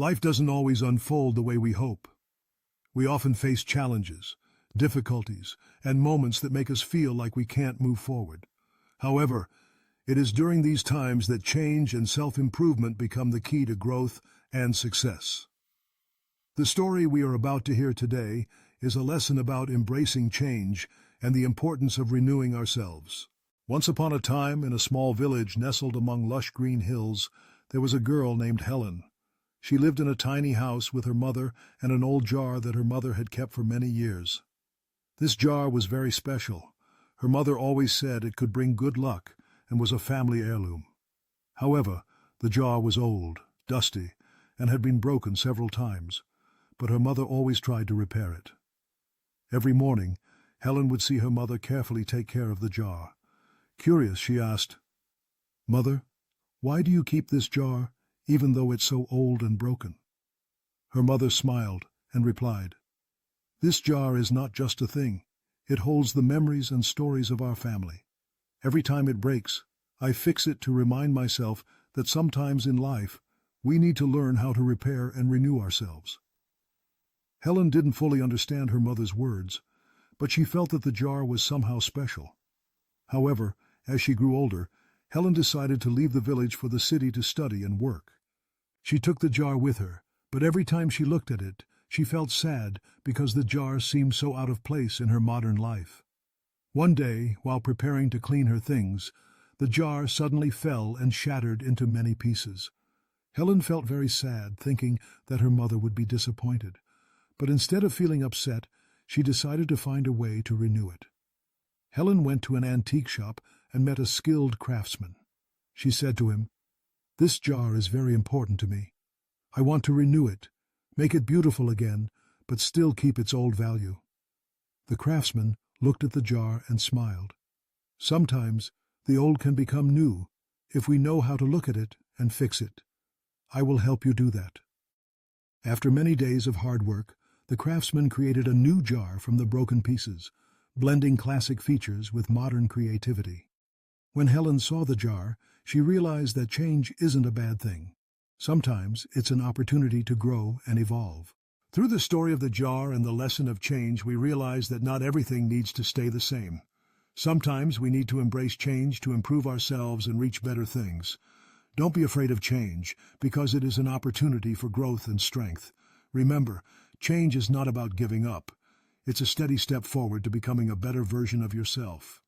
Life doesn't always unfold the way we hope. We often face challenges, difficulties, and moments that make us feel like we can't move forward. However, it is during these times that change and self-improvement become the key to growth and success. The story we are about to hear today is a lesson about embracing change and the importance of renewing ourselves. Once upon a time, in a small village nestled among lush green hills, there was a girl named Helen. She lived in a tiny house with her mother and an old jar that her mother had kept for many years. This jar was very special. Her mother always said it could bring good luck and was a family heirloom. However, the jar was old, dusty, and had been broken several times, but her mother always tried to repair it. Every morning, Helen would see her mother carefully take care of the jar. Curious, she asked, "Mother, why do you keep this jar, even though it's so old and broken?" Her mother smiled and replied, "This jar is not just a thing. It holds the memories and stories of our family. Every time it breaks, I fix it to remind myself that sometimes in life, we need to learn how to repair and renew ourselves." Helen didn't fully understand her mother's words, but she felt that the jar was somehow special. However, as she grew older, Helen decided to leave the village for the city to study and work. She took the jar with her, but every time she looked at it, she felt sad because the jar seemed so out of place in her modern life. One day, while preparing to clean her things, the jar suddenly fell and shattered into many pieces. Helen felt very sad, thinking that her mother would be disappointed. But instead of feeling upset, she decided to find a way to renew it. Helen went to an antique shop and met a skilled craftsman. She said to him, "This jar is very important to me. I want to renew it, make it beautiful again, but still keep its old value." The craftsman looked at the jar and smiled. "Sometimes the old can become new if we know how to look at it and fix it. I will help you do that." After many days of hard work, the craftsman created a new jar from the broken pieces, blending classic features with modern creativity. When Helen saw the jar, she realized that change isn't a bad thing. Sometimes it's an opportunity to grow and evolve. Through the story of the jar and the lesson of change, we realize that not everything needs to stay the same. Sometimes we need to embrace change to improve ourselves and reach better things. Don't be afraid of change, because it is an opportunity for growth and strength. Remember, change is not about giving up. It's a steady step forward to becoming a better version of yourself.